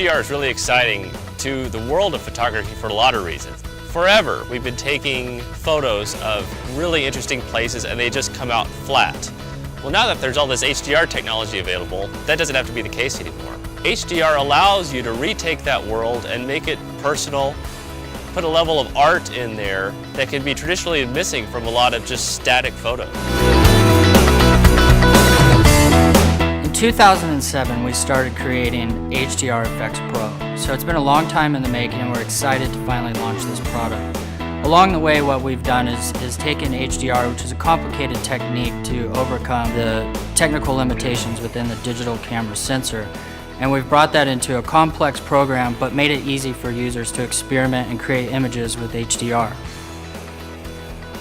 HDR is really exciting to the world of photography for a lot of reasons. Forever, we've been taking photos of really interesting places and they just come out flat. Well, now that there's all this HDR technology available, that doesn't have to be the case anymore. HDR allows you to retake that world and make it personal, put a level of art in there that can be traditionally missing from a lot of just static photos. In 2007, we started creating HDR Effects Pro. So it's been a long time in the making and we're excited to finally launch this product. Along the way, what we've done is taken HDR, which is a complicated technique to overcome the technical limitations within the digital camera sensor, and we've brought that into a complex program but made it easy for users to experiment and create images with HDR.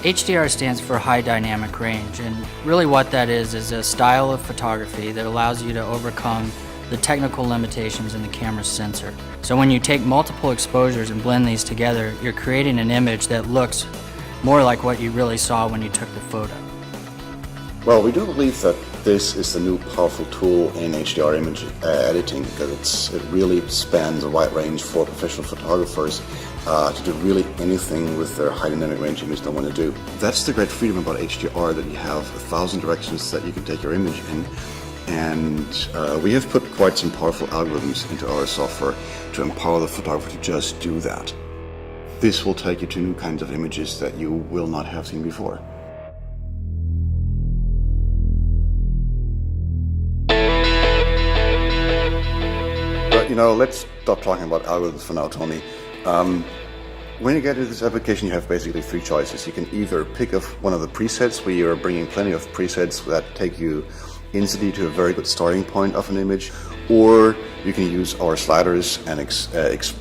HDR stands for High Dynamic Range, and really what that is a style of photography that allows you to overcome the technical limitations in the camera's sensor. So when you take multiple exposures and blend these together, you're creating an image that looks more like what you really saw when you took the photo. Well, we do believe that this is the new powerful tool in HDR image editing, because it really spans a wide range for professional photographers to do really anything with their high dynamic range image they want to do. That's the great freedom about HDR, that you have 1,000 directions that you can take your image in. And we have put quite some powerful algorithms into our software to empower the photographer to just do that. This will take you to new kinds of images that you will not have seen before. But let's stop talking about algorithms for now, Tony. When you get into this application, you have basically three choices. You can either pick up one of the presets. We are bringing plenty of presets that take you instantly to a very good starting point of an image, or you can use our sliders and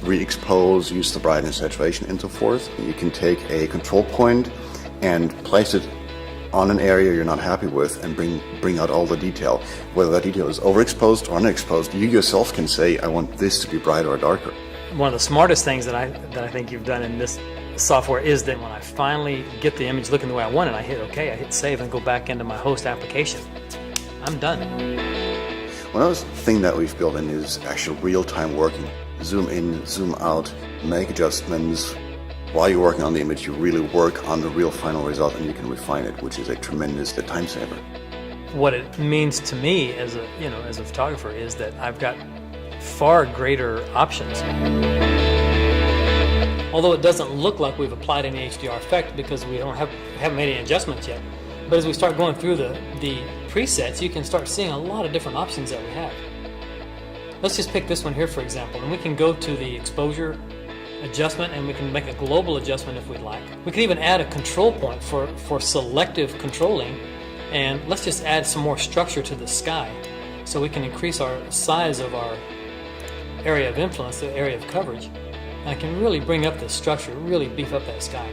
re-expose, use the brightness, saturation, and so forth. You can take a control point and place it on an area you're not happy with and bring out all the detail. Whether that detail is overexposed or underexposed, you yourself can say, I want this to be brighter or darker. One of the smartest things that I think you've done in this software is that when I finally get the image looking the way I want it, I hit OK, I hit save and go back into my host application. I'm done. One other thing that we've built in is actual real-time working. Zoom in, zoom out, make adjustments. While you're working on the image, you really work on the real final result and you can refine it, which is a tremendous time saver. What it means to me as a photographer is that I've got far greater options. Although it doesn't look like we've applied any HDR effect because we haven't made any adjustments yet. But as we start going through the presets, you can start seeing a lot of different options that we have. Let's just pick this one here, for example, and we can go to the exposure adjustment and we can make a global adjustment if we'd like. We can even add a control point for selective controlling, and let's just add some more structure to the sky so we can increase our size of our area of influence, the area of coverage, and I can really bring up the structure, really beef up that sky.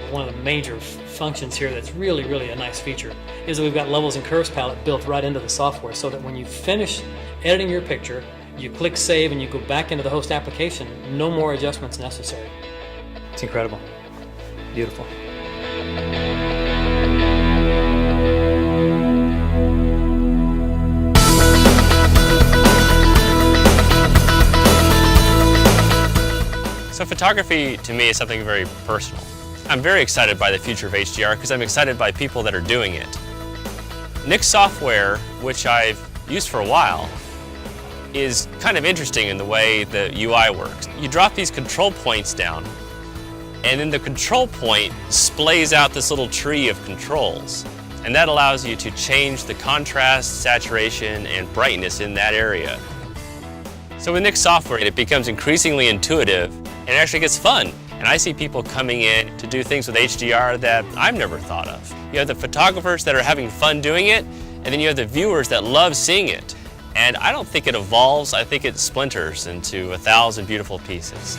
One of the major functions here that's really, really a nice feature is that we've got levels and curves palette built right into the software, so that when you finish editing your picture, you click save and you go back into the host application, no more adjustments necessary. It's incredible. Beautiful. So photography to me is something very personal. I'm very excited by the future of HDR because I'm excited by people that are doing it. Nik software, which I've used for a while, is kind of interesting in the way the UI works. You drop these control points down, and then the control point splays out this little tree of controls. And that allows you to change the contrast, saturation, and brightness in that area. So with Nik software, it becomes increasingly intuitive, and it actually gets fun. And I see people coming in to do things with HDR that I've never thought of. You have the photographers that are having fun doing it, and then you have the viewers that love seeing it. And I don't think it evolves, I think it splinters into 1,000 beautiful pieces.